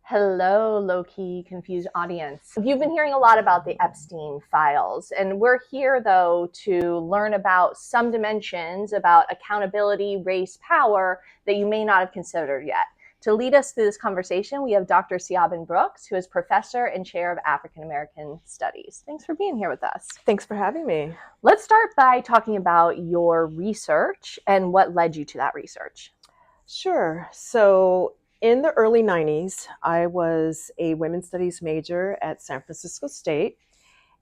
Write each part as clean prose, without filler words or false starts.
Hello, low-key confused audience. You've been hearing a lot about the Epstein files, and we're here, though, to learn about some dimensions about accountability, race, power that you may not have considered yet. To lead us through this conversation, we have Dr. Siobhan Brooks, who is professor and chair of African American Studies. Thanks for being here with us. Thanks for having me. Let's start by talking about your research and what led you to that research. Sure. So in the early 90s, I was a women's studies major at San Francisco State.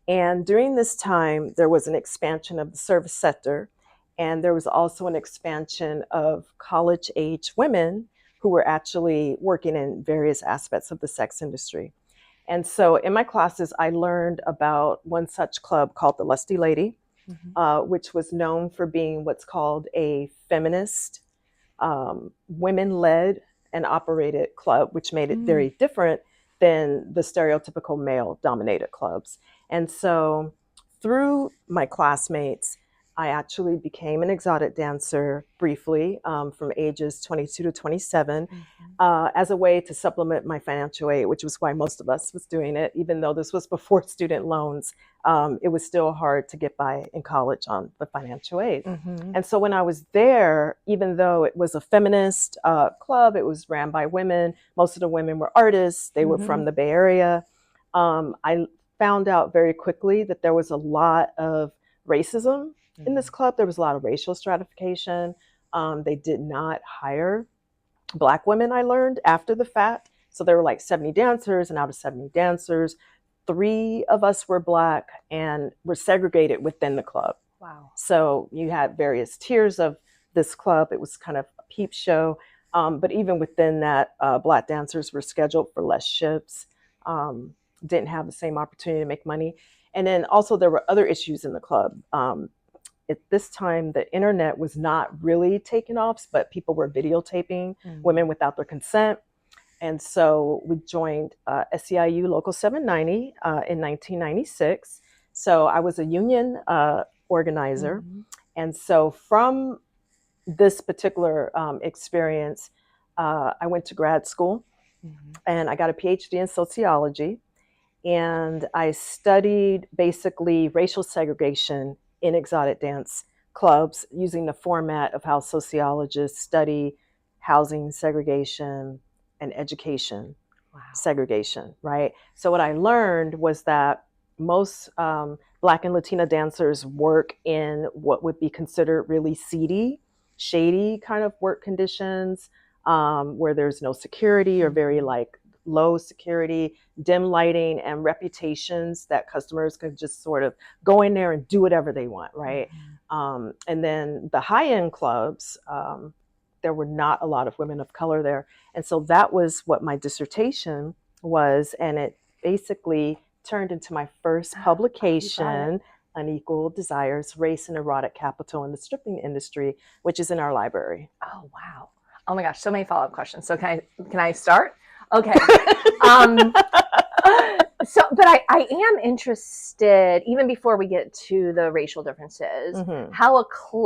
And during this time, there was an expansion of the service sector. And there was also an expansion of college-age women who were actually working in various aspects of the sex industry. And so in my classes, I learned about one such club called the Lusty Lady, which was known for being what's called a feminist, women-led and operated club, which made it very different than the stereotypical male-dominated clubs. And so through my classmates, I actually became an exotic dancer briefly from ages 22 to 27 as a way to supplement my financial aid, which was why most of us was doing it. Even though this was before student loans, it was still hard to get by in college on the financial aid. And so when I was there, even though it was a feminist club, it was ran by women. Most of the women were artists. They were from the Bay Area. I found out very quickly that there was a lot of racism in this club. There was a lot of racial stratification. They did not hire Black women, I learned after the fact. So there were like 70 dancers, and out of 70 dancers, 3 of us were Black and were segregated within the club. Wow. So you had various tiers of this club. It was kind of a peep show. But even within that, Black dancers were scheduled for less shifts, didn't have the same opportunity to make money. And then also there were other issues in the club. At this time, the internet was not really taking off, but people were videotaping women without their consent. And so we joined SEIU Local 790 in 1996. So I was a union organizer. And so from this particular experience, I went to grad school and I got a PhD in sociology. And I studied basically racial segregation in exotic dance clubs using the format of how sociologists study housing segregation and education segregation, right? So what I learned was that most Black and Latina dancers work in what would be considered really seedy, shady kind of work conditions, where there's no security or very like low security, dim lighting, and reputations that customers could just sort of go in there and do whatever they want, right? And then the high-end clubs, there were not a lot of women of color there. And so that was what my dissertation was, and it basically turned into my first publication, Unequal Desires, Race and Erotic Capital in the Stripping Industry, which is in our library. Oh, wow. Oh my gosh, so many follow-up questions. So can I start? Okay. But I am interested, even before we get to the racial differences, how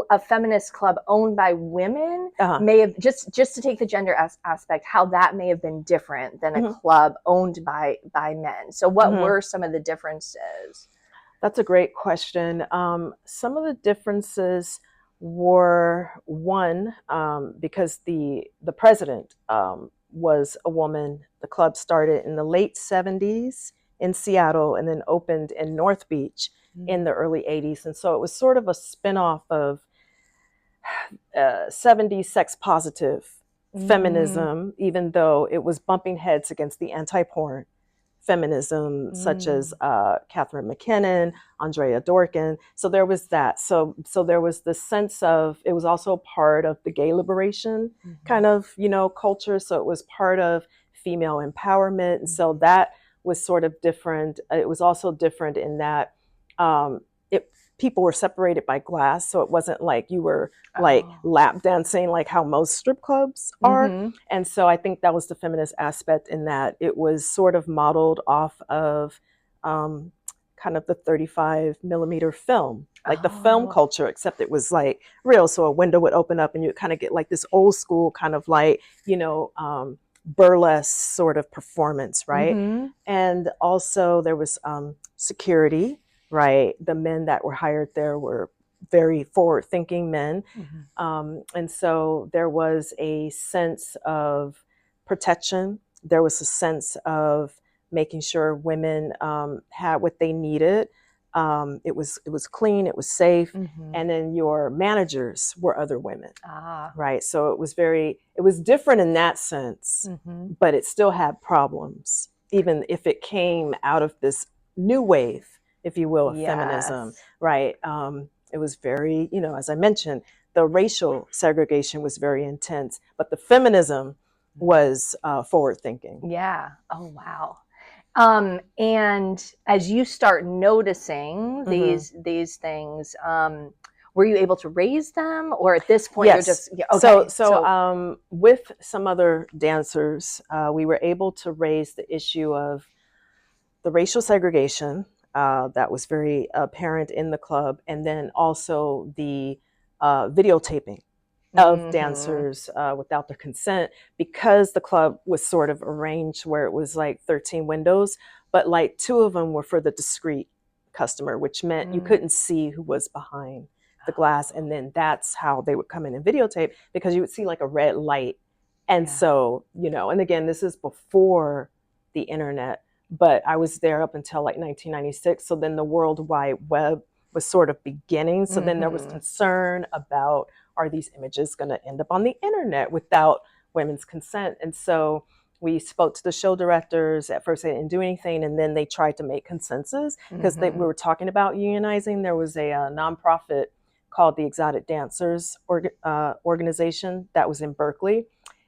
a feminist club owned by women may have, just to take the gender aspect, how that may have been different than a club owned by men. So what were some of the differences? That's a great question. Some of the differences were, one, because the president was a woman. The club started in the late 70s in Seattle and then opened in North Beach in the early 80s. And so it was sort of a spinoff of 70s sex positive feminism, even though it was bumping heads against the anti-porn feminism, such as Catherine McKinnon, Andrea Dworkin. So there was that. So there was the sense of, it was also part of the gay liberation kind of, culture. So it was part of female empowerment. And so that was sort of different. It was also different in that people were separated by glass. So it wasn't like you were like lap dancing like how most strip clubs are. And so I think that was the feminist aspect, in that it was sort of modeled off of kind of the 35 millimeter film, like the film culture, except it was like real. So a window would open up and you kind of get like this old school kind of like, burlesque sort of performance, right? Mm-hmm. And also there was security, right? The men that were hired there were very forward-thinking men. Mm-hmm. And so there was a sense of protection. There was a sense of making sure women had what they needed. It was clean, it was safe, Mm-hmm. and then your managers were other women, Ah. right? So it was different in that sense, Mm-hmm. but it still had problems, even if it came out of this new wave, if you will, of feminism, Yes. right? It was very, as I mentioned, the racial segregation was very intense, but the feminism was forward thinking. Yeah. Oh, wow. And as you start noticing Mm-hmm. these things, were you able to raise them, or at this point you're Yes. just So, okay? so with some other dancers, we were able to raise the issue of the racial segregation that was very apparent in the club, and then also the videotaping of Mm-hmm. dancers without their consent, because the club was sort of arranged where it was like 13 windows, but like two of them were for the discreet customer, which meant you couldn't see who was behind the glass. And then that's how they would come in and videotape, because you would see like a red light. And Yeah. so, and again, this is before the internet, but I was there up until like 1996. So then the World Wide Web was sort of beginning. So then there was Mm-hmm. concern about, are these images going to end up on the internet without women's consent? And so we spoke to the show directors. At first, they didn't do anything, and then they tried to make consensus, because we were talking about unionizing. There was a nonprofit called the Exotic Dancers organization that was in Berkeley.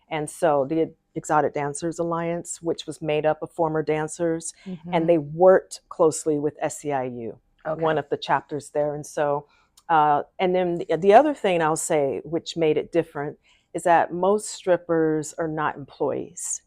And so the Exotic Dancers Alliance, which was made up of former dancers, Mm-hmm. and they worked closely with SEIU, Okay. one of the chapters there. And so, and then the other thing I'll say, which made it different, is that most strippers are not employees.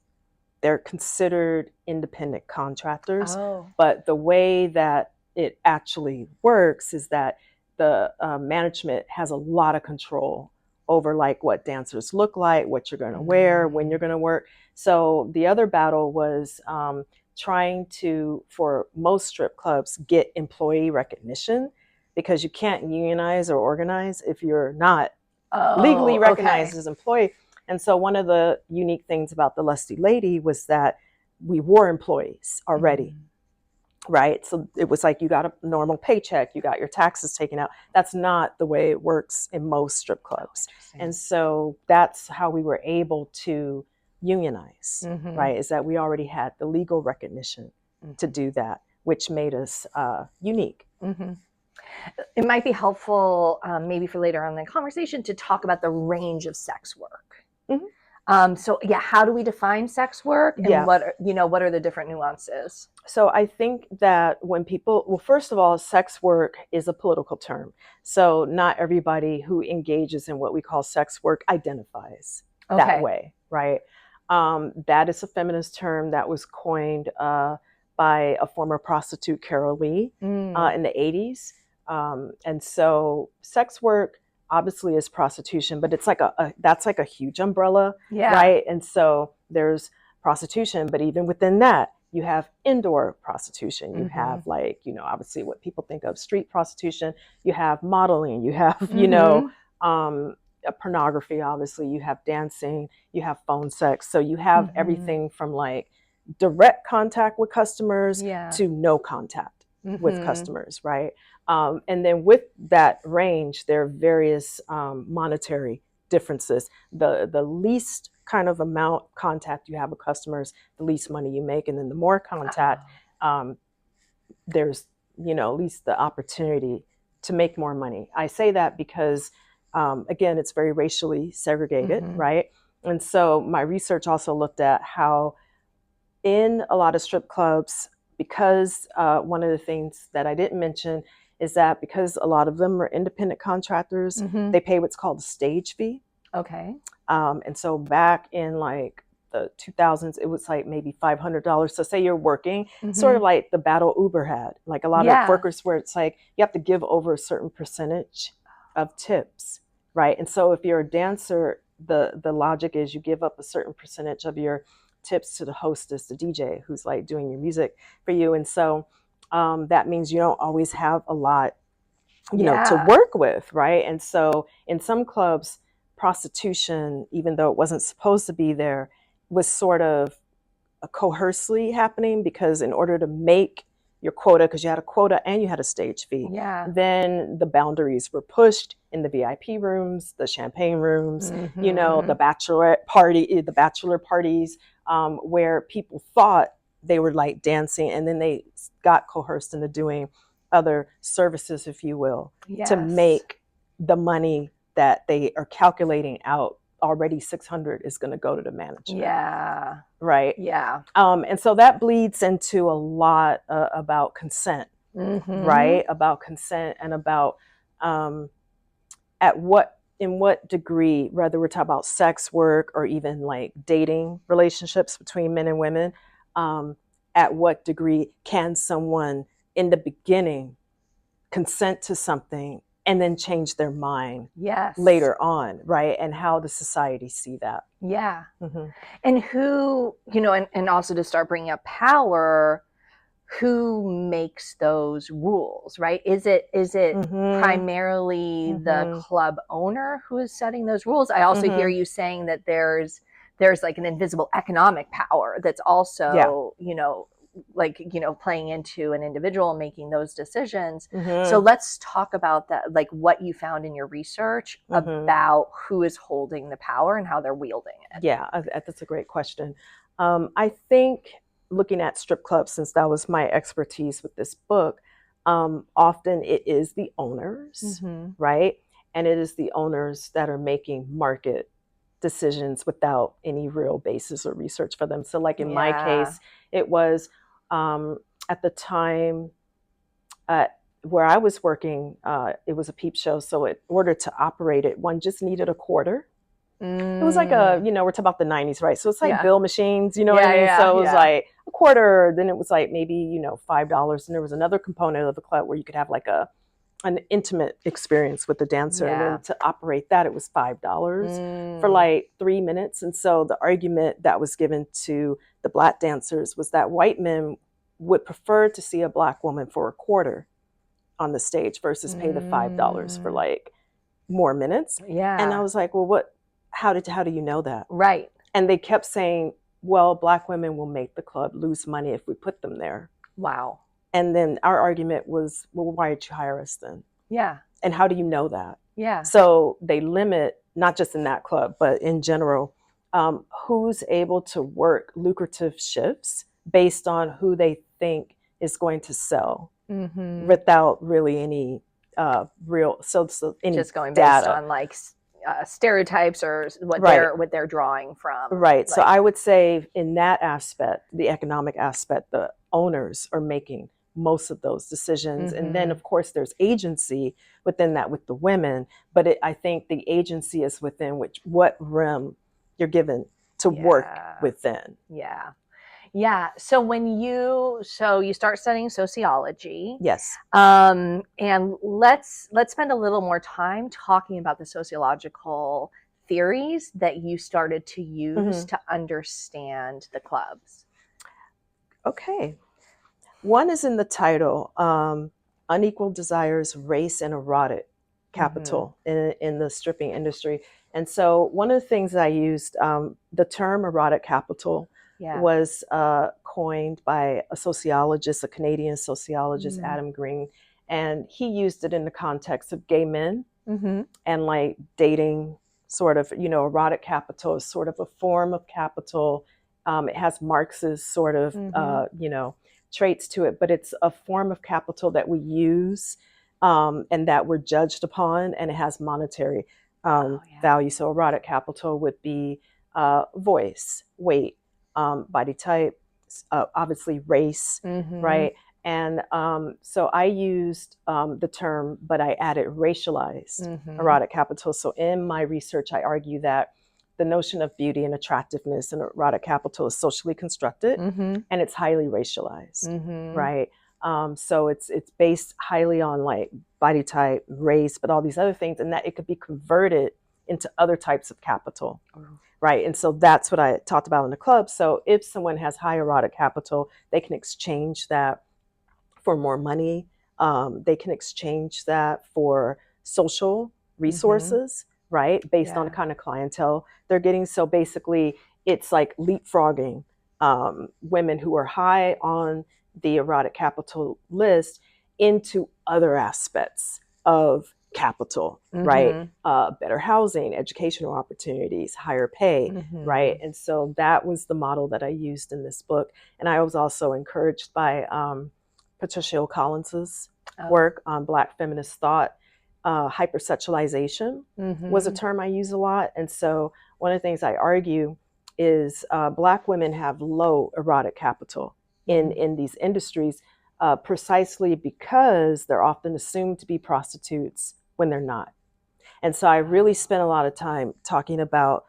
They're considered independent contractors. Oh. But the way that it actually works is that the management has a lot of control over like what dancers look like, what you're going to wear, when you're going to work. So the other battle was trying to, for most strip clubs, get employee recognition, because you can't unionize or organize if you're not legally recognized as an employee. And so one of the unique things about the Lusty Lady was that we were employees already. Right? So it was like you got a normal paycheck, you got your taxes taken out. That's not the way it works in most strip clubs. And so that's how we were able to unionize, right? Is that we already had the legal recognition to do that, which made us unique. It might be helpful, maybe for later on in the conversation, to talk about the range of sex work. So yeah, how do we define sex work, and what are the different nuances? So I think that when people, well, first of all, sex work is a political term. So not everybody who engages in what we call sex work identifies that way, right? That is a feminist term that was coined by a former prostitute, Carol Lee, in the 80s. And so sex work obviously is prostitution, but it's like that's like a huge umbrella, right? And so there's prostitution, but even within that, you have indoor prostitution. You have like, obviously what people think of street prostitution. You have modeling. You have, pornography. Obviously, you have dancing. You have phone sex. So you have everything from like direct contact with customers to no contact with customers, right? And then with that range, there are various monetary differences. The least kind of amount contact you have with customers, the least money you make, and then the more contact, there's at least the opportunity to make more money. I say that because again, it's very racially segregated, right? And so my research also looked at how in a lot of strip clubs, because one of the things that I didn't mention is that because a lot of them are independent contractors, they pay what's called a stage fee. And so back in like the 2000s, it was like maybe $500. So say you're working, sort of like the battle Uber had, like a lot of workers where it's like you have to give over a certain percentage of tips, right? And so if you're a dancer, the logic is you give up a certain percentage of your tips to the hostess, the DJ who's like doing your music for you. And so that means you don't always have a lot, to work with, right? And so in some clubs, prostitution, even though it wasn't supposed to be there, was sort of coercely happening, because in order to make your quota, because you had a quota and you had a stage fee, then the boundaries were pushed in the VIP rooms, the champagne rooms, the bachelor parties, where people thought they were like dancing, and then they got coerced into doing other services, if you will, to make the money that they are calculating out. Already 600 is going to go to the management. Right. And so that bleeds into a lot about consent, right? About consent, and about in what degree, whether we're talking about sex work or even like dating relationships between men and women, at what degree can someone in the beginning consent to something and then change their mind later on, right? And how does society see that? And who, and also to start bringing up power, who makes those rules, right? Is it primarily the club owner who is setting those rules? I also hear you saying that there's like an invisible economic power that's also, playing into an individual making those decisions. So let's talk about that, like what you found in your research about who is holding the power and how they're wielding it. Yeah, that's a great question. I think looking at strip clubs, since that was my expertise with this book, often it is the owners, right? And it is the owners that are making market decisions without any real basis or research for them. So like in my case, it was at the time where I was working, it was a peep show. So in order to operate it, one just needed a quarter. It was like we're talking about the 90s, right? So it's like bill machines, what I mean? So it was like a quarter, then it was like maybe, $5. And there was another component of the club where you could have like an intimate experience with the dancer. And then to operate that, it was $5 for like 3 minutes. And so the argument that was given to the Black dancers was that white men would prefer to see a Black woman for a quarter on the stage versus pay the $5 for like more minutes. And I was like, well, how do you know that? Right. And they kept saying, well, Black women will make the club lose money if we put them there. Wow. And then our argument was, well, why did you hire us then? Yeah. And how do you know that? Yeah. So they limit, not just in that club, but in general, who's able to work lucrative shifts based on who they think is going to sell without really any real, any just going data. Based on like stereotypes or what they're drawing from. Right. Like, so I would say in that aspect, the economic aspect, the owners are making most of those decisions. And then of course there's agency within that with the women, but I think the agency is within what realm you're given to work within. Yeah. So you start studying sociology. Yes. And let's spend a little more time talking about the sociological theories that you started to use to understand the clubs. Okay. One is in the title, Unequal Desires, Race, and Erotic Capital in the stripping industry. And so one of the things I used, the term erotic capital was coined by a sociologist, a Canadian sociologist, Adam Green. And he used it in the context of gay men and like dating, sort of, erotic capital is sort of a form of capital. It has Marxist sort of, traits to it, but it's a form of capital that we use and that we're judged upon, and it has monetary value. So erotic capital would be voice, weight, body type, obviously race, right? And so I used the term, but I added racialized erotic capital. So in my research, I argue that the notion of beauty and attractiveness and erotic capital is socially constructed and it's highly racialized, right? So it's based highly on like body type, race, but all these other things, and that it could be converted into other types of capital. Right. And so that's what I talked about in the club. So if someone has high erotic capital, they can exchange that for more money. They can exchange that for social resources, right? Based on the kind of clientele they're getting. So basically, it's like leapfrogging women who are high on the erotic capital list into other aspects of capital, right? Better housing, educational opportunities, higher pay, right? And so that was the model that I used in this book. And I was also encouraged by Patricia Hill Collins's work on Black feminist thought. Hypersexualization was a term I use a lot. And so one of the things I argue is Black women have low erotic capital in these industries, precisely because they're often assumed to be prostitutes when they're not. And so I really spent a lot of time talking about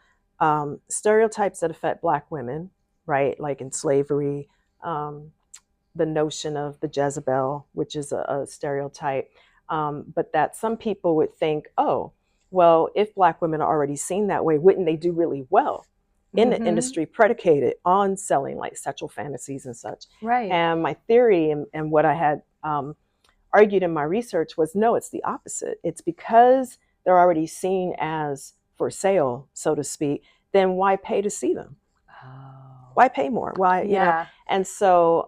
stereotypes that affect Black women, right? Like in slavery, the notion of the Jezebel, which is a stereotype, but that some people would think, oh, well, if Black women are already seen that way, wouldn't they do really well in the industry predicated on selling like sexual fantasies and such? Right. And my theory and what I had argued in my research was, no, it's the opposite. It's because they're already seen as for sale, so to speak, then why pay to see them? Why pay more? Why, you know? And so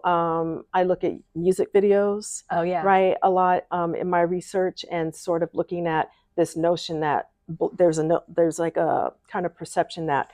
I look at music videos, right, a lot in my research, and sort of looking at this notion that there's like a kind of perception that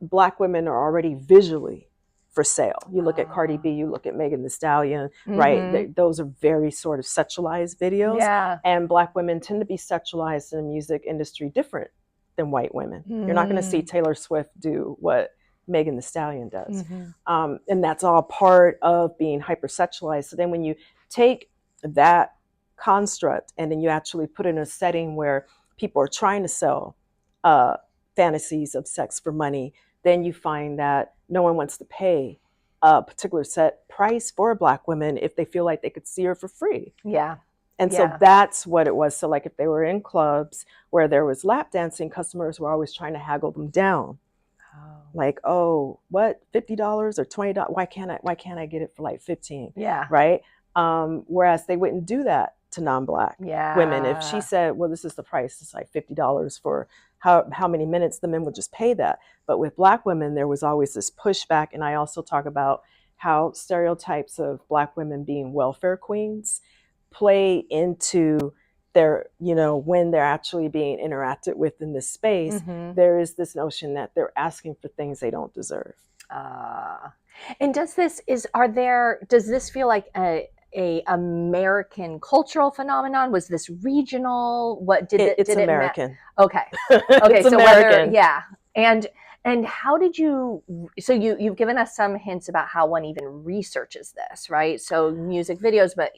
Black women are already visually for sale. You look at Cardi B, you look at Megan Thee Stallion, right? Those are very sort of sexualized videos. And Black women tend to be sexualized in the music industry different than white women. You're not going to see Taylor Swift do what Megan Thee Stallion does. And that's all part of being hypersexualized. So then when you take that construct and then you actually put it in a setting where people are trying to sell fantasies of sex for money, then you find that no one wants to pay a particular set price for a Black woman if they feel like they could see her for free. And so that's what it was. So like if they were in clubs where there was lap dancing, customers were always trying to haggle them down. Like, oh, what, $50 or $20? Why can't I get it for like 15? Right. Whereas they wouldn't do that to non-Black women. If she said, well, this is the price, it's like $50 for how many minutes, the men would just pay that. But with Black women, there was always this pushback. And I also talk about how stereotypes of Black women being welfare queens play into their, you know, when they're actually being interacted with in this space, there is this notion that they're asking for things they don't deserve. And does this feel like a American cultural phenomenon? Was this regional? What did it's American. Okay. It's so American. And how did you, so you've given us some hints about how one even researches this, right? So music videos, but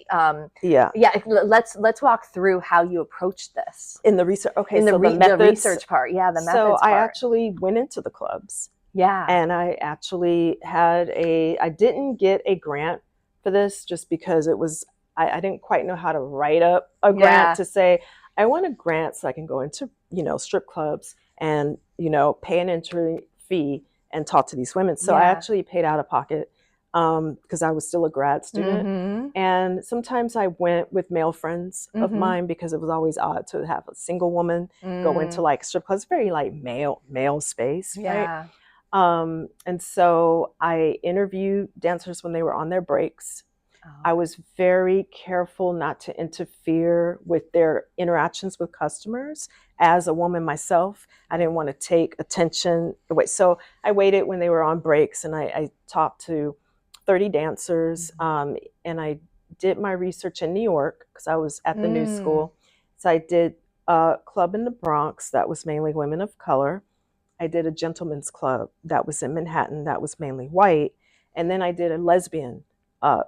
let's walk through how you approached this. In the research, the research part, the methods So I part. actually went into the clubs. And I actually I didn't get a grant for this just because it was, I didn't quite know how to write up a grant to say, I want a grant so I can go into, you know, strip clubs and, you know, pay an entry fee and talk to these women. So I actually paid out of pocket because I was still a grad student. And sometimes I went with male friends of mine because it was always odd to have a single woman go into like strip clubs, very like male space, right? And so I interviewed dancers when they were on their breaks. I was very careful not to interfere with their interactions with customers. As a woman myself, I didn't want to take attention away. So I waited when they were on breaks and I talked to 30 dancers. And I did my research in New York because I was at the New School. So I did a club in the Bronx that was mainly women of color. I did a gentleman's club that was in Manhattan that was mainly white. And then I did a lesbian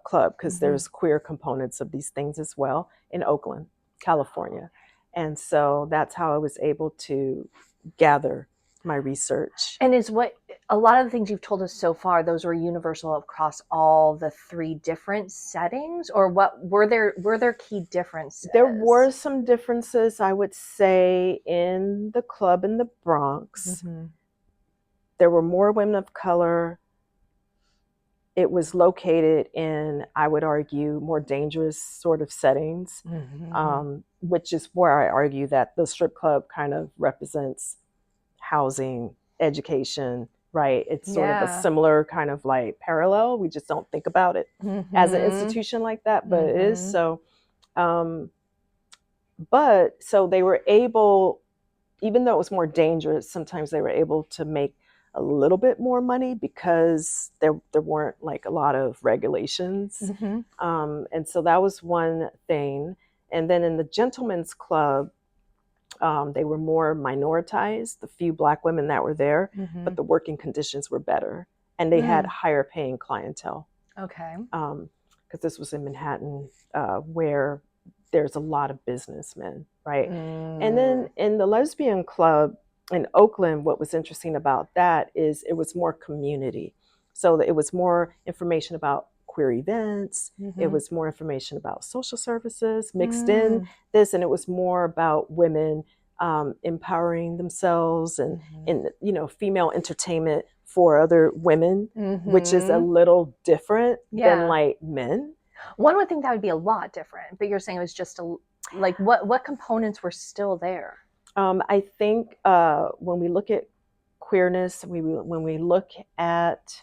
club because there's queer components of these things as well in Oakland, California. And so that's how I was able to gather my research. And is what a lot of the things you've told us so far, those were universal across all the three different settings, or what were there key differences? There were some differences, I would say, in the club in the Bronx. Mm-hmm. There were more women of color. It was located in, I would argue, more dangerous sort of settings, which is where I argue that the strip club kind of represents housing, education, right? It's sort of a similar kind of like parallel. We just don't think about it as an institution like that, but it is. So, but so they were able, even though it was more dangerous, sometimes they were able to make a little bit more money because there weren't like a lot of regulations. And so that was one thing. And then in the gentlemen's club, they were more minoritized, the few Black women that were there, but the working conditions were better. And they had higher paying clientele. Okay. Because this was in Manhattan, where there's a lot of businessmen, right? And then in the lesbian club in Oakland, what was interesting about that is it was more community. So it was more information about queer events. It was more information about social services mixed in this, and it was more about women empowering themselves and female entertainment for other women, which is a little different than like men. One would think that would be a lot different, but you're saying it was just like what components were still there? I think when we look at queerness, when we look at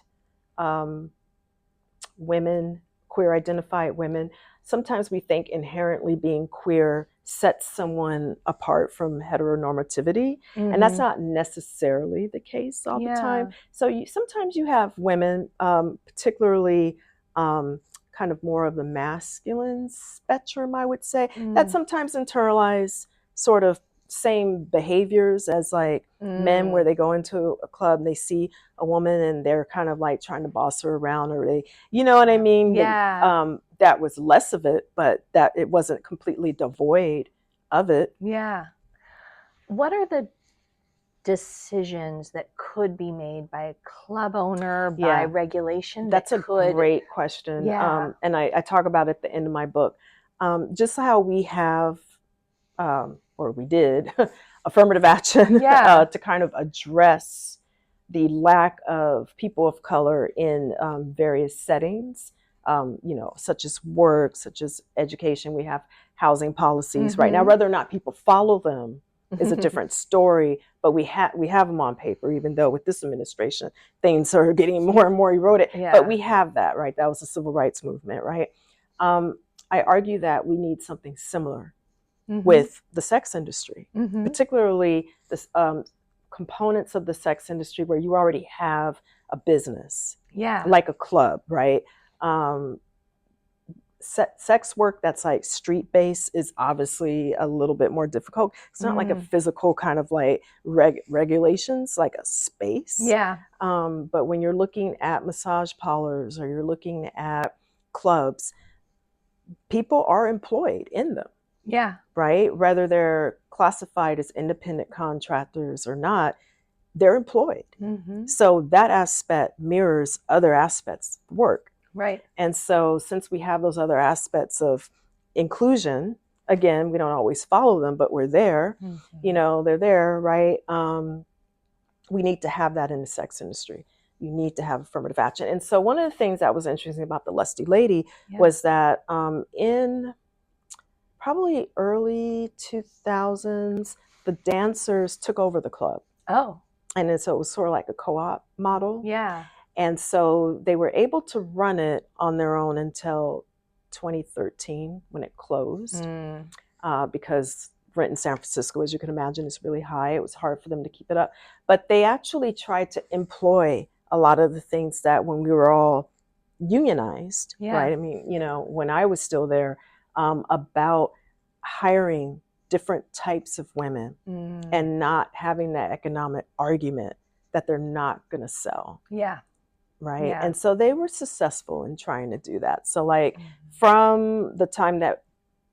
women, queer identified women, sometimes we think inherently being queer sets someone apart from heteronormativity, and that's not necessarily the case all the time. So sometimes you have women, particularly kind of more of the masculine spectrum, I would say, that sometimes internalize sort of same behaviors as like men, where they go into a club and they see a woman and they're kind of like trying to boss her around, or they, you know what I mean? That was less of it, but that it wasn't completely devoid of it. Yeah. What are the decisions that could be made by a club owner, by regulation? That's a great question. And I talk about it at the end of my book, just how we have, or we did, affirmative action to kind of address the lack of people of color in various settings, such as work, such as education. We have housing policies right now. Whether or not people follow them is a different story, but we have them on paper, even though with this administration, things are getting more and more eroded. But we have that, right? That was the civil rights movement, right? I argue that we need something similar with the sex industry, particularly the components of the sex industry where you already have a business, like a club, right? Sex work that's like street based is obviously a little bit more difficult. It's not like a physical kind of like regulations, like a space. But when you're looking at massage parlors or you're looking at clubs, people are employed in them. Right? Whether they're classified as independent contractors or not, they're employed. So that aspect mirrors other aspects of work. Right. And so since we have those other aspects of inclusion, again, we don't always follow them, but we're there, they're there, right? We need to have that in the sex industry. You need to have affirmative action. And so one of the things that was interesting about the Lusty Lady was that in probably early 2000s, the dancers took over the club. And then so it was sort of like a co-op model. And so they were able to run it on their own until 2013 when it closed, because rent in San Francisco, as you can imagine, is really high. It was hard for them to keep it up. But they actually tried to employ a lot of the things that when we were all unionized, right? I mean, when I was still there, about hiring different types of women and not having that economic argument that they're not going to sell. Right. And so they were successful in trying to do that. So like from the time that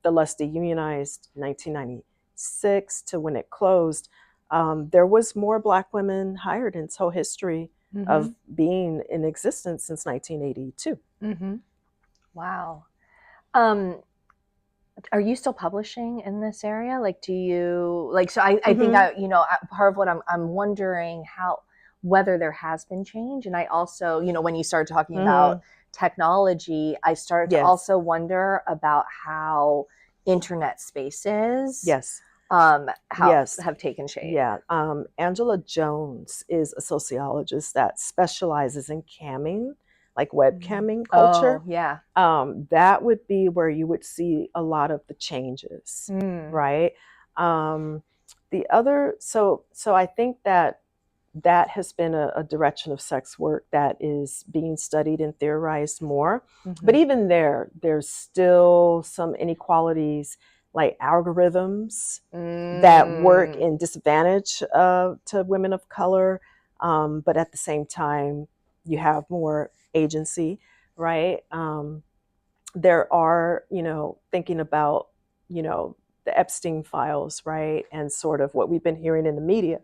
the Lusty unionized, 1996, to when it closed, there was more Black women hired in its whole history of being in existence since 1982. Wow. Are you still publishing in this area? Like, do you like? So I think part of what I'm wondering whether there has been change, and I also when you started talking about technology, I started to also wonder about how internet spaces have taken shape. Yeah. Angela Jones is a sociologist that specializes in camming, like webcamming culture. Oh, yeah. That would be where you would see a lot of the changes, right? The other, so I think that has been a direction of sex work that is being studied and theorized more. But even there's still some inequalities, like algorithms that work in disadvantage to women of color. But at the same time, you have more agency, right? There are, thinking about, the Epstein files, right? And sort of what we've been hearing in the media.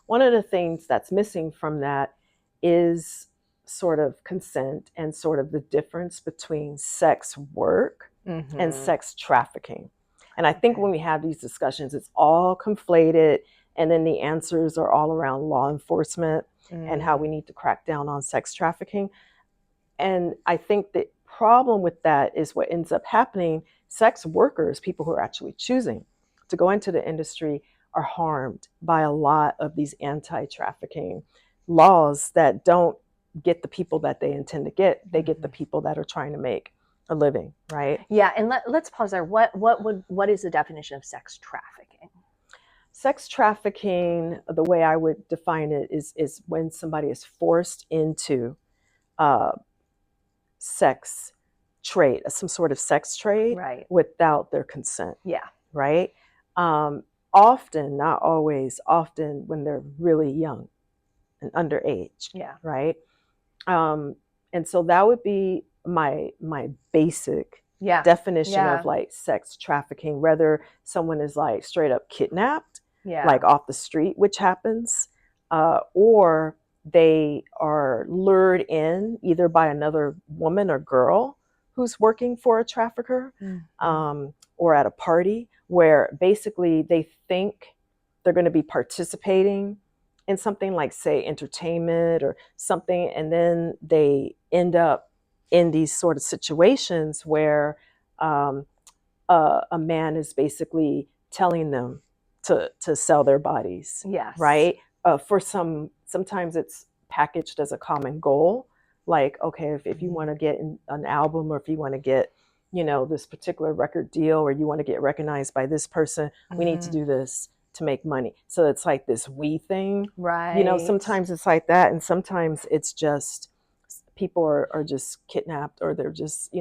One of the things that's missing from that is sort of consent and sort of the difference between sex work and sex trafficking. And I think when we have these discussions, it's all conflated. And then the answers are all around law enforcement and how we need to crack down on sex trafficking. And I think the problem with that is what ends up happening. Sex workers, people who are actually choosing to go into the industry, are harmed by a lot of these anti-trafficking laws that don't get the people that they intend to get. They get the people that are trying to make a living, right? Yeah, and let's pause there. What is the definition of sex trafficking? Sex trafficking, the way I would define it, is when somebody is forced into sex trade, some sort of sex trade, without their consent. Yeah. Right? Often, not always, often when they're really young and underage. Yeah. Right? And so that would be my basic definition of like sex trafficking, whether someone is like straight up kidnapped, like off the street, which happens, or they are lured in either by another woman or girl who's working for a trafficker, or at a party where basically they think they're going to be participating in something like, say, entertainment or something, and then they end up in these sort of situations where a man is basically telling them to sell their bodies. Yes. Right? Sometimes it's packaged as a common goal. Like, okay, if you want to get an album, or if you want to get, this particular record deal, or you want to get recognized by this person, we need to do this to make money. So it's like this we thing. Right. Sometimes it's like that. And sometimes it's just people are just kidnapped, or they're just,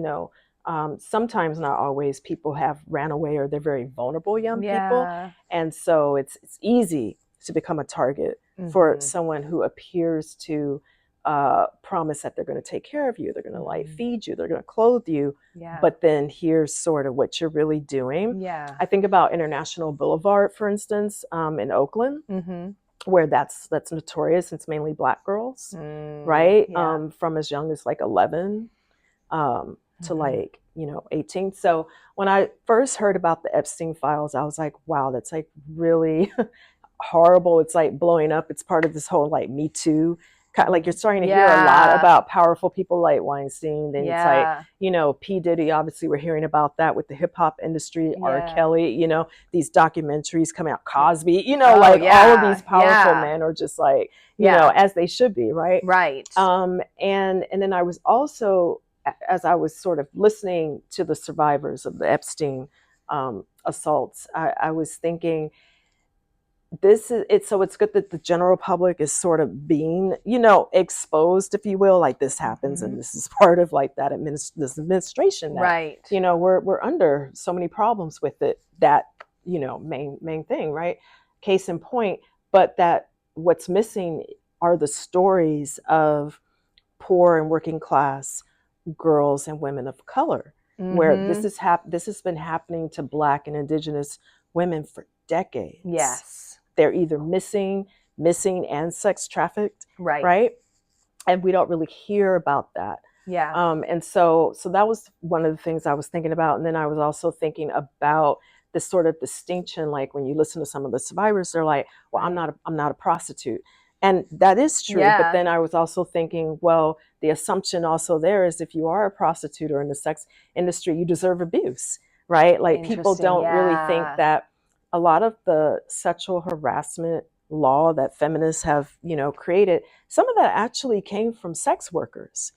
sometimes, not always, people have ran away, or they're very vulnerable young people. And so it's easy to become a target for someone who appears to promise that they're going to take care of you. They're going to like feed you. They're going to clothe you. But then here's sort of what you're really doing. I think about International Boulevard, for instance, in Oakland, where that's notorious. It's mainly Black girls, right? From as young as like 11 to like, 18. So when I first heard about the Epstein files, I was like, wow, that's like really horrible. It's like blowing up. It's part of this whole like Me Too. Like, you're starting to hear a lot about powerful people like Weinstein. Then it's like, P. Diddy, obviously we're hearing about that with the hip hop industry, R. Kelly, these documentaries coming out, Cosby, all of these powerful men are just like, as they should be, right? Right. And then I was also, as I was sort of listening to the survivors of the Epstein assaults, I was thinking, it's good that the general public is sort of being, exposed, if you will, like this happens, and this is part of like that this administration that, right. We're under so many problems with it, that, main thing, right? Case in point, but that what's missing are the stories of poor and working class girls and women of color, where this has been happening to Black and Indigenous women for decades. Yes. they're either missing and sex trafficked, Right. right? And we don't really hear about that. Yeah. And so that was one of the things I was thinking about. And then I was also thinking about this sort of distinction, like when you listen to some of the survivors, they're like, well, Right. I'm not a prostitute. And that is true. Yeah. But then I was also thinking, well, the assumption also there is if you are a prostitute or in the sex industry, you deserve abuse, right? Like people Interesting. don't really think Yeah. that a lot of the sexual harassment law that feminists have, created, some of that actually came from sex workers,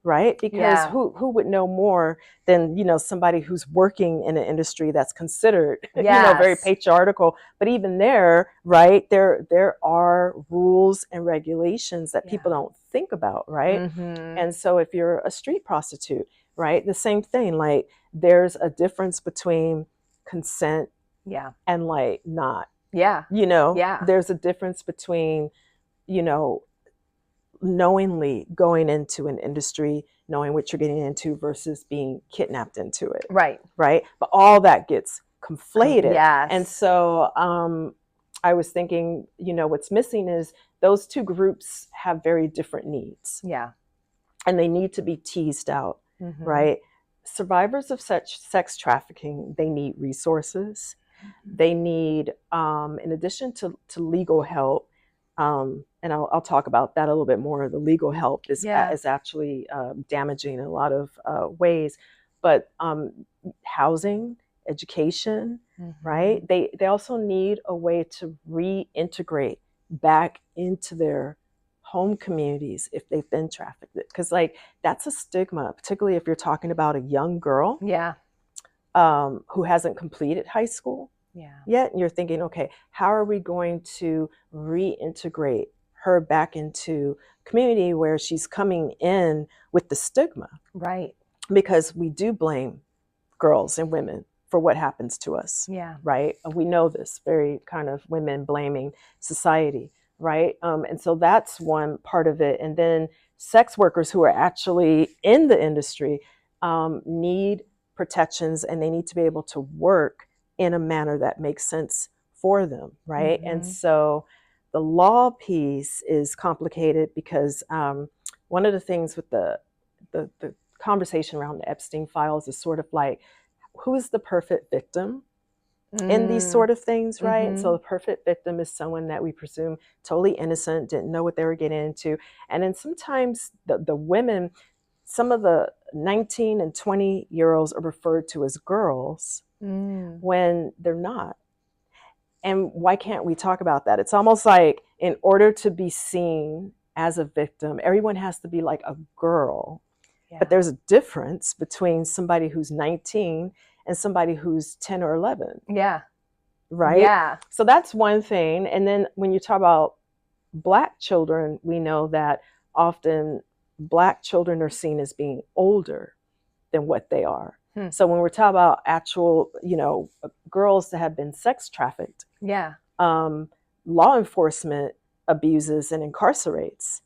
right? Because Yeah. who would know more than, somebody who's working in an industry that's considered, very Yes. patriarchal. But even there, right, there are rules and regulations that Yeah. people don't think about, right? Mm-hmm. And so if you're a street prostitute, right, the same thing, like there's a difference between consent Yeah. and like not, Yeah. Yeah. there's a difference between, you know, knowingly going into an industry, knowing what you're getting into versus being kidnapped into it. Right. Right. But all that gets conflated. Yes. And so I was thinking, what's missing is those two groups have very different needs. Yeah. And they need to be teased out. Mm-hmm. Right. Survivors of such sex trafficking, they need resources. Mm-hmm. They need, in addition to legal help, and I'll talk about that a little bit more. The legal help is actually damaging in a lot of ways, but housing, education, mm-hmm. right? They also need a way to reintegrate back into their home communities if they've been trafficked, because like that's a stigma, particularly if you're talking about a young girl, who hasn't completed high school. Yet, and you're thinking, okay, how are we going to reintegrate her back into community where she's coming in with the stigma? Right. Because we do blame girls and women for what happens to us. Yeah. Right. We know this very kind of women blaming society. Right. And so that's one part of it. And then sex workers who are actually in the industry need protections, and they need to be able to work in a manner that makes sense for them, right? Mm-hmm. And so the law piece is complicated because one of the things with the conversation around the Epstein files is sort of like, who is the perfect victim in these sort of things, right? Mm-hmm. So the perfect victim is someone that we presume totally innocent, didn't know what they were getting into. And then sometimes the women, some of the 19 and 20-year-olds are referred to as girls when they're not. And why can't we talk about that? It's almost like in order to be seen as a victim, everyone has to be like a girl. Yeah. But there's a difference between somebody who's 19 and somebody who's 10 or 11. Yeah. Right? Yeah. So that's one thing. And then when you talk about Black children, we know that often Black children are seen as being older than what they are. So when we're talking about actual, girls that have been sex trafficked, law enforcement abuses and incarcerates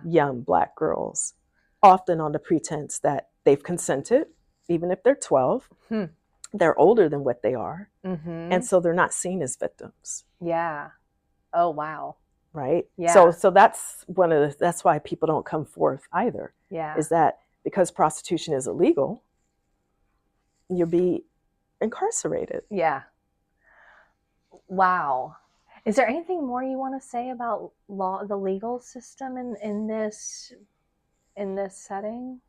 young Black girls, often on the pretense that they've consented, even if they're 12. They're older than what they are. Mm-hmm. And so they're not seen as victims. Yeah. Oh, wow. Right? Yeah. So that's that's why people don't come forth either. Yeah. Is that because prostitution is illegal, you'll be incarcerated. Yeah. Wow. Is there anything more you want to say about the legal system in this setting,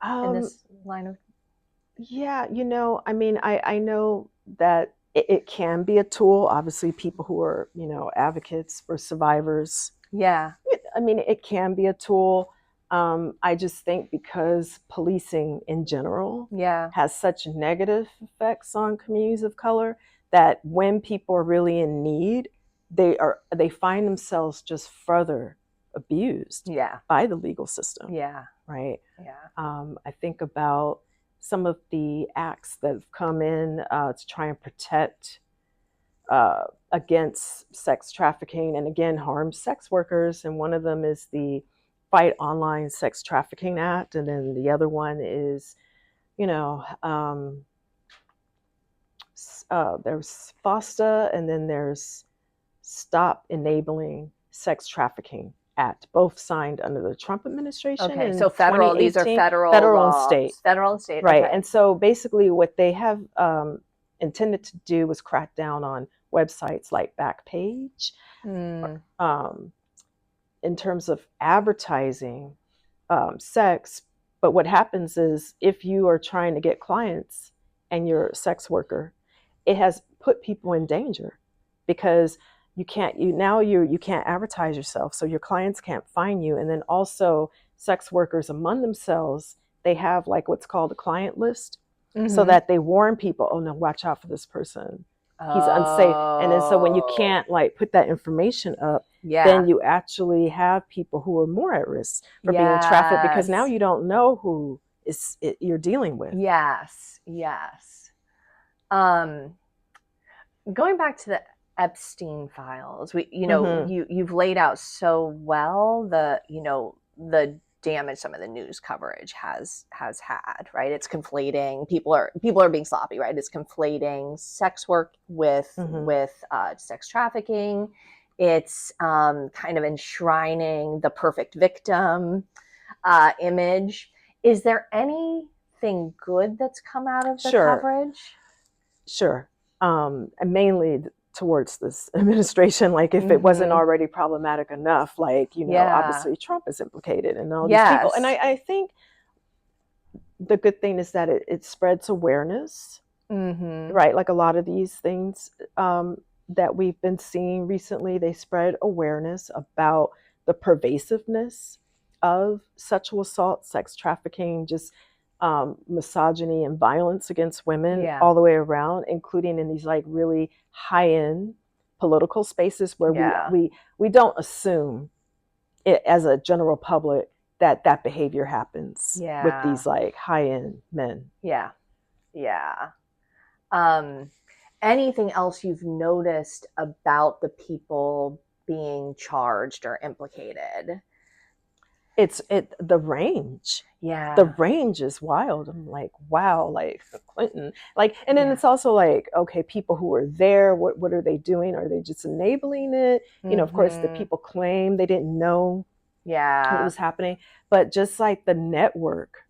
in this line of? Yeah, I mean, I know that it can be a tool. Obviously, people who are, advocates for survivors. Yeah. I mean, it can be a tool. I just think because policing in general has such negative effects on communities of color, that when people are really in need, they find themselves just further abused by the legal system. Yeah. Right. Yeah. I think about some of the acts that have come in to try and protect against sex trafficking and, again, harm sex workers. And one of them is the Fight Online Sex Trafficking Act. And then the other one is, there's FOSTA, and then there's Stop Enabling Sex Trafficking Act, both signed under the Trump administration Okay, in so federal, these are 2018, federal and state. laws. Federal and state, Right. okay. And so basically what they have intended to do was crack down on websites like Backpage in terms of advertising sex. But what happens is if you are trying to get clients and you're a sex worker, it has put people in danger because you can't advertise yourself, so your clients can't find you. And then also sex workers among themselves, they have like what's called a client list, so that they warn people, oh no, watch out for this person, he's unsafe. And then so when you can't like put that information up, then you actually have people who are more at risk for being trafficked, because now you don't know who you're dealing with. Yes. Going back to the Epstein files, you've laid out so well the damage some of the news coverage has had, right? It's conflating, people are being sloppy, right? It's conflating sex work with sex trafficking. It's kind of enshrining the perfect victim image. Is there anything good that's come out of the coverage? Sure. And mainly towards this administration, like if it wasn't already problematic enough, like, obviously Trump is implicated and all these people. And I think the good thing is that it spreads awareness, right? Like a lot of these things that we've been seeing recently, they spread awareness about the pervasiveness of sexual assault, sex trafficking, just misogyny and violence against women all the way around, including in these like really high-end political spaces where we don't assume it as a general public that behavior happens with these like high-end men. Anything else you've noticed about the people being charged or implicated? The range. The range is wild. I'm like, wow, like Clinton, like, and then it's also like, okay, people who are there, what are they doing? Are they just enabling it? Of course, the people claim they didn't know what was happening, but just like the network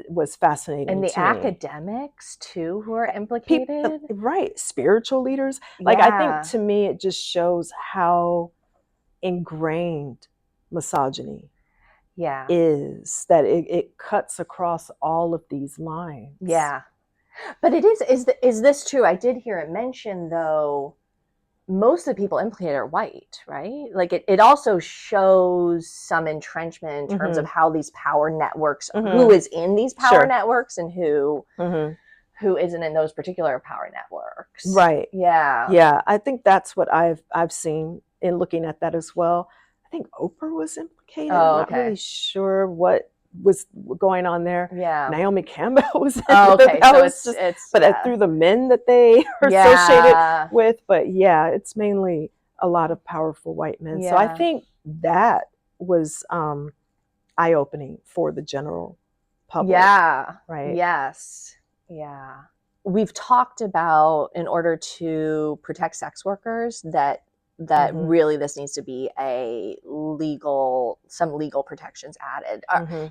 was fascinating, and the academics too who are implicated, right? Spiritual leaders. Like, I think to me, it just shows how ingrained misogyny is, that it cuts across all of these lines. But is this true? I did hear it mentioned, though, most of the people implicated are white, right? Like it also shows some entrenchment in terms of how these power networks, who is in these power networks and who isn't in those particular power networks. Right. Yeah. I think that's what I've seen in looking at that as well. I think Oprah was implicated. I'm not really sure what was going on there. Naomi Campbell was in it. But through the men that they are associated with. But it's mainly a lot of powerful white men. So I think that was eye-opening for the general public. Right. Yes. We've talked about, in order to protect sex workers, that really this needs to be some legal protections added.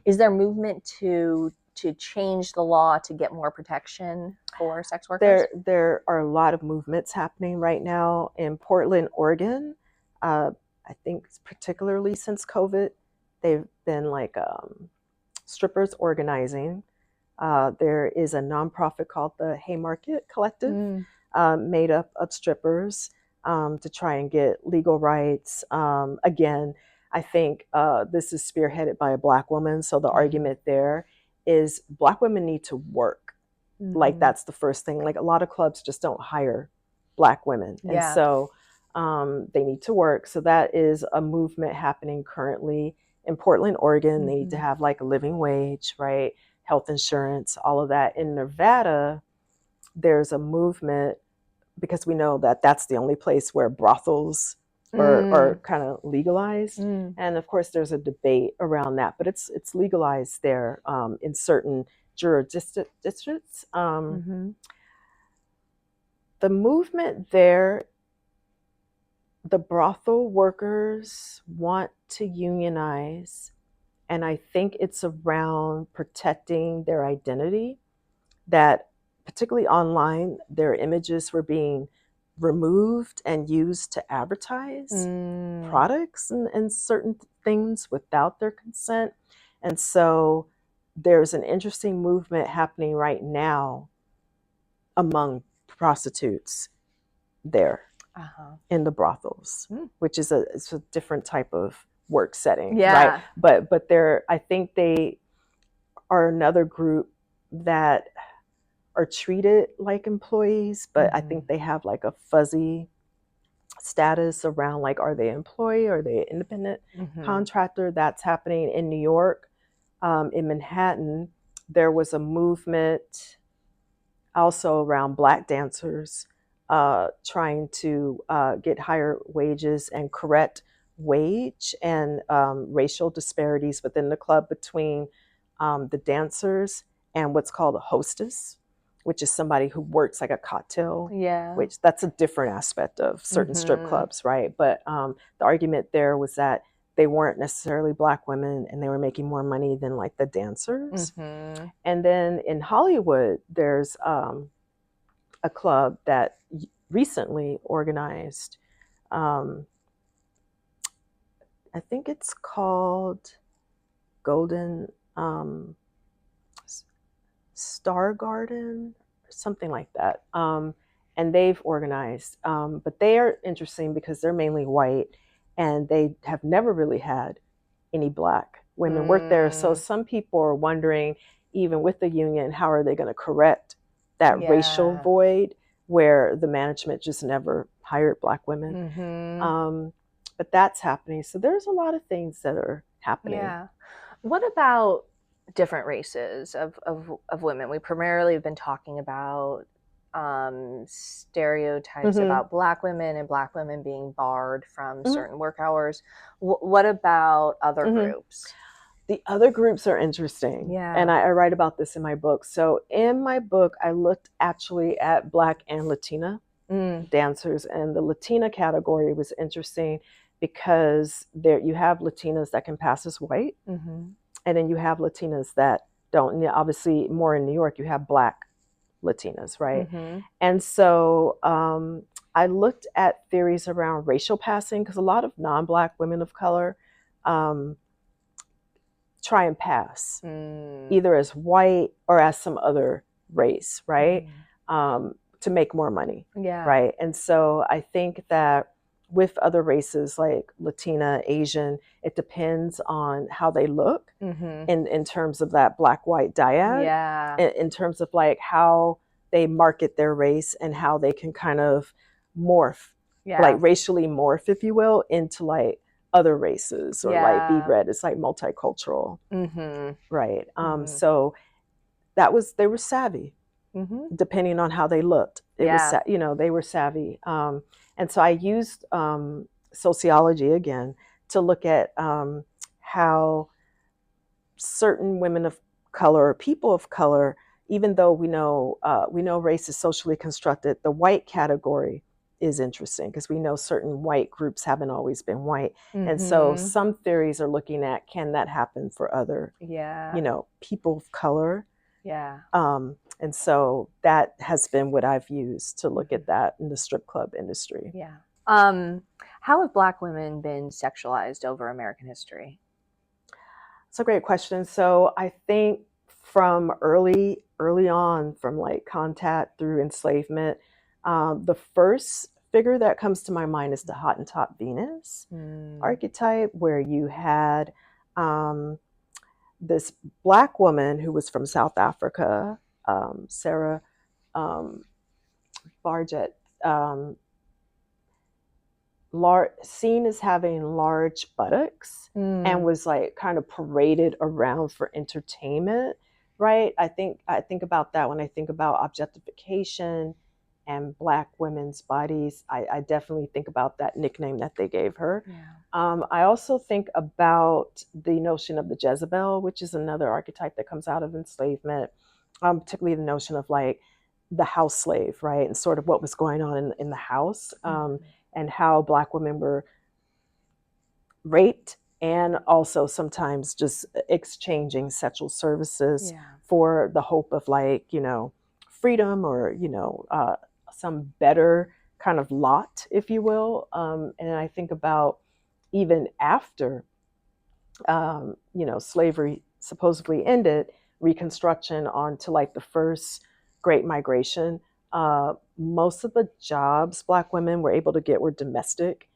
Is there movement to change the law to get more protection for sex workers? There are a lot of movements happening right now in Portland, Oregon. I think particularly since COVID, they've been like strippers organizing. There is a nonprofit called the Haymarket Collective, made up of strippers, to try and get legal rights. Again, I think this is spearheaded by a Black woman. So the argument there is Black women need to work. Like, that's the first thing. Like, a lot of clubs just don't hire Black women. And so they need to work. So that is a movement happening currently in Portland, Oregon. They need to have like a living wage, right? Health insurance, all of that. In Nevada, there's a movement, because we know that that's the only place where brothels are kind of legalized. And of course, there's a debate around that, but it's legalized there in certain districts. The movement there the brothel workers want to unionize, and I think it's around protecting their identity, that particularly online, their images were being removed and used to advertise products and certain things without their consent. And so there's an interesting movement happening right now among prostitutes there in the brothels, which is it's a different type of work setting, right? But they're, I think they are another group that are treated like employees, but I think they have like a fuzzy status around, like, are they employee, are they independent contractor? That's happening in New York. In Manhattan, there was a movement also around Black dancers trying to get higher wages and correct wage and racial disparities within the club between the dancers and what's called a hostess, which is somebody who works like a cocktail. Which that's a different aspect of certain strip clubs, right? But the argument there was that they weren't necessarily Black women and they were making more money than like the dancers. And then in Hollywood, there's a club that recently organized, I think it's called Golden Star Garden, something like that. And they've organized, but they are interesting because they're mainly white and they have never really had any Black women work there. So some people are wondering, even with the union, how are they going to correct that racial void where the management just never hired Black women. But that's happening. So there's a lot of things that are happening. What about different races of women? We primarily have been talking about stereotypes about Black women and Black women being barred from certain work hours. What about other groups? The other groups are interesting. And I write about this in my book. So in my book, I looked actually at Black and Latina dancers, and the Latina category was interesting because there you have Latinas that can pass as white, and then you have Latinas that don't. Obviously, more in New York, you have Black Latinas, right? And so I looked at theories around racial passing, because a lot of non-Black women of color try and pass either as white or as some other race, right? To make more money, right? And so I think that with other races like Latina, Asian, it depends on how they look in terms of that Black-white dyad, in terms of like how they market their race and how they can kind of morph, like racially morph, if you will, into like other races, or like be read as like multicultural, right? So they were savvy, depending on how they looked. It was, they were savvy. And so I used sociology again to look at how certain women of color or people of color, even though we know race is socially constructed, the white category is interesting because we know certain white groups haven't always been white. And so some theories are looking at, can that happen for other, people of color? And so that has been what I've used to look at that in the strip club industry. How have Black women been sexualized over American history? It's a great question. So I think from early on, from like contact through enslavement, the first figure that comes to my mind is the Hottentot Venus archetype, where you had this Black woman who was from South Africa, Sarah Barjet, seen as having large buttocks and was like kind of paraded around for entertainment, right? I think about that when I think about objectification and Black women's bodies. I definitely think about that nickname that they gave her. I also think about the notion of the Jezebel, which is another archetype that comes out of enslavement, particularly the notion of like the house slave, right? And sort of what was going on in the house. and how Black women were raped and also sometimes just exchanging sexual services Yeah. for the hope of, like, freedom, or, some better kind of lot, if you will. And I think about even after, slavery supposedly ended, Reconstruction onto like the first Great Migration. Most of the jobs Black women were able to get were domestic.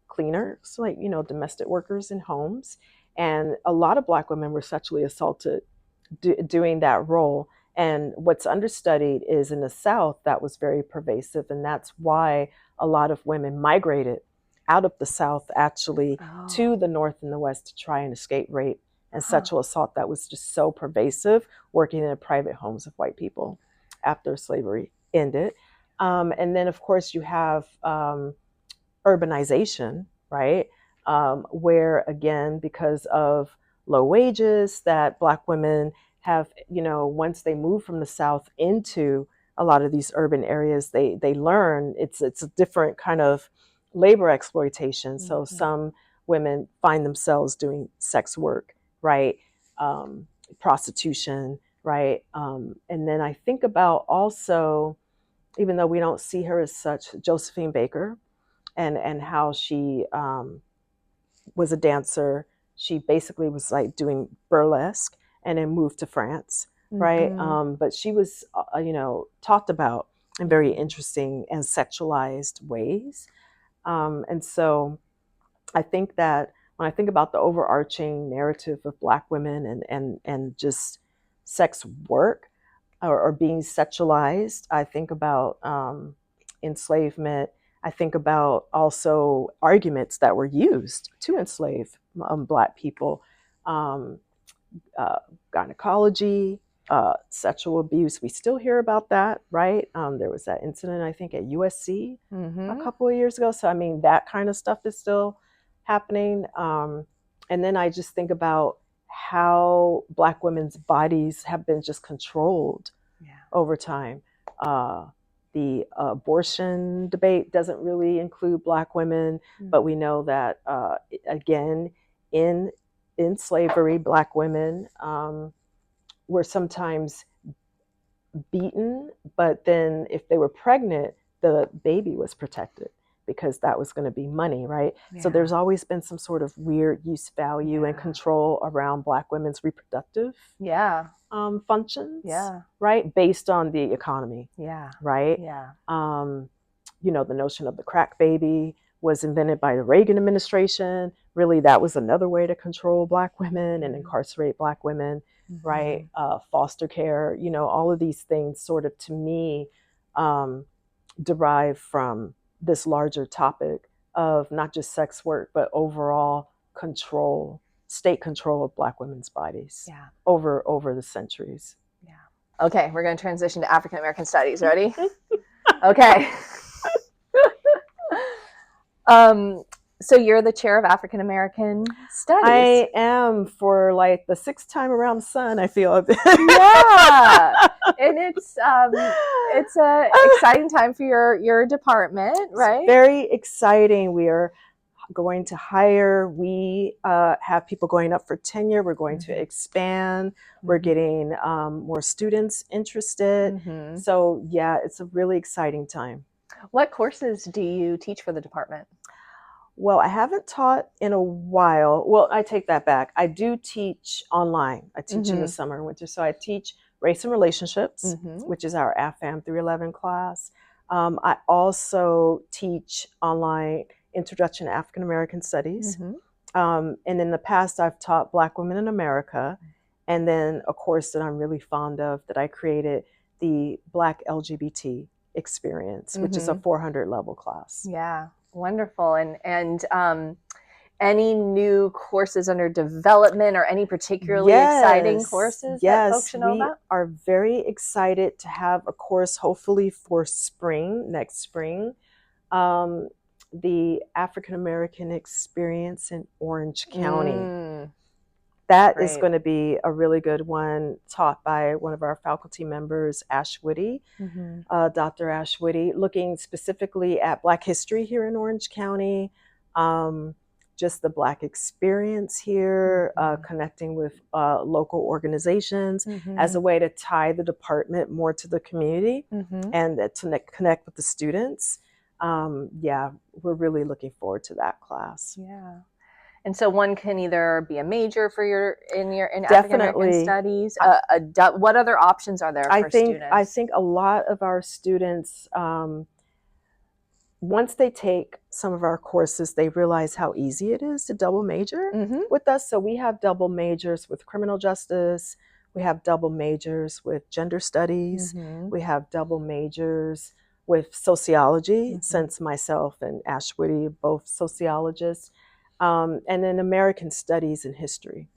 Cleaners, like, domestic workers in homes. And a lot of Black women were sexually assaulted doing that role. And what's understudied is in the South, that was very pervasive. And that's why a lot of women migrated out of the South actually to the North and the West to try and escape rape and sexual assault that was just so pervasive, working in the private homes of white people after slavery ended. And then, of course, you have urbanization, right? Where, again, because of low wages that Black women have, once they move from the South into a lot of these urban areas, they learn it's a different kind of labor exploitation. So some women find themselves doing sex work, right? Prostitution, right? And then I think about also, even though we don't see her as such, Josephine Baker, and how she was a dancer. She basically was like doing burlesque and then moved to France, right? But she was, talked about in very interesting and sexualized ways. And so I think that when I think about the overarching narrative of Black women and just sex work, or being sexualized, I think about enslavement. I think about also arguments that were used to enslave Black people, um, gynecology, sexual abuse. We still hear about that, right? There was that incident, I think, at USC a couple of years ago. So, I mean, that kind of stuff is still happening. And then I just think about how Black women's bodies have been just controlled over time. The abortion debate doesn't really include Black women, but we know that, again, in slavery, Black women were sometimes beaten, but then if they were pregnant, the baby was protected because that was going to be money, right? So there's always been some sort of weird use value and control around Black women's reproductive functions, right? Based on the economy, right? The notion of the crack baby was invented by the Reagan administration. Really, that was another way to control Black women and incarcerate Black women, right? Foster care, all of these things sort of, to me, derive from this larger topic of not just sex work, but overall control, state control of Black women's bodies over the centuries. Okay, we're going to transition to African American studies. Ready? Okay. So you're the chair of African American studies. I am, for like the 6th time around the sun, I feel. Yeah, and it's a exciting time for your department, right? It's very exciting. We are going to hire. We have people going up for tenure. We're going to expand. We're getting more students interested. So yeah, it's a really exciting time. What courses do you teach for the department? Well, I haven't taught in a while. Well, I take that back. I do teach online. I teach in the summer and winter. So I teach race and relationships, which is our AFAM 311 class. I also teach online Introduction to African American Studies. And in the past, I've taught Black Women in America. And then a course that I'm really fond of that I created, the Black LGBT Experience, which is a 400 level class. Yeah. Wonderful. And any new courses under development or any particularly exciting courses that folks should know about? We are very excited to have a course hopefully for next spring. The African American Experience in Orange County. that is Great. going to be a really good one, taught by one of our faculty members, Ash Whitty, Dr. Ash Whitty, looking specifically at Black history here in Orange County, just the Black experience here, connecting with local organizations as a way to tie the department more to the community and to connect with the students. Yeah, we're really looking forward to that class. Yeah. And so one can either be a major for in African American Definitely. studies. What other options are there for students? I think a lot of our students, once they take some of our courses, they realize how easy it is to double major with us. So we have double majors with criminal justice. We have double majors with gender studies. We have double majors with sociology, since myself and Ash Whitty, both sociologists. And then American Studies and History.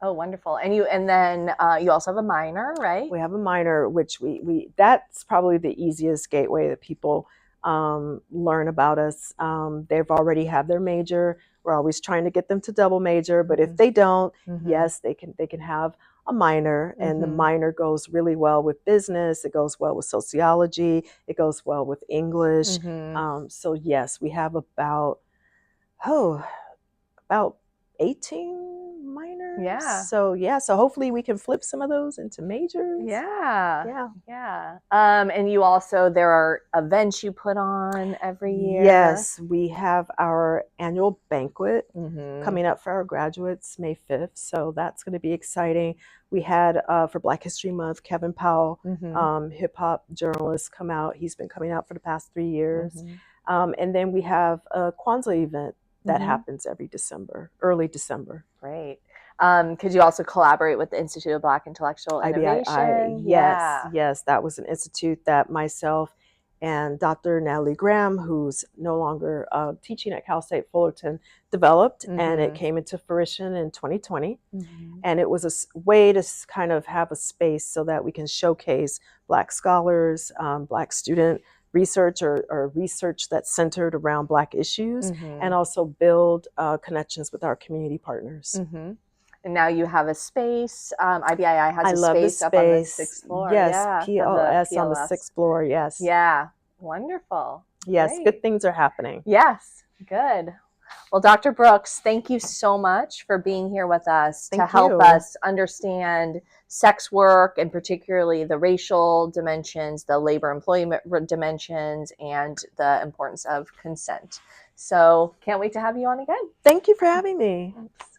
Oh, wonderful! And then you also have a minor, right? We have a minor, which we that's probably the easiest gateway that people learn about us. They've already had their major. We're always trying to get them to double major, but if they don't, yes, they can have a minor, and the minor goes really well with business. It goes well with sociology. It goes well with English. So yes, we have about 18 minors. Yeah. So hopefully we can flip some of those into majors. Yeah. And you also, there are events you put on every year. Yes, we have our annual banquet coming up for our graduates May 5th. So that's going to be exciting. We had for Black History Month, Kevin Powell, hip hop journalist, come out. He's been coming out for the past 3 years. And then we have a Kwanzaa event that happens every December, early December. Great. Could you also collaborate with the Institute of Black Intellectual Innovation? Yes, that was an institute that myself and Dr. Natalie Graham, who's no longer teaching at Cal State Fullerton, developed, and it came into fruition in 2020. And it was a way to kind of have a space so that we can showcase Black scholars, Black student research or research that's centered around Black issues, and also build connections with our community partners. And now you have a space. IBII has a space up on the 6th floor. Yes, PLS on the 6th floor, yes. Yeah, wonderful. Yes, Great. Good things are happening. Yes, good. Well, Dr. Brooks, thank you so much for being here with us to help us understand sex work, and particularly the racial dimensions, the labor employment dimensions, and the importance of consent. So can't wait to have you on again. Thank you for having me. Thanks.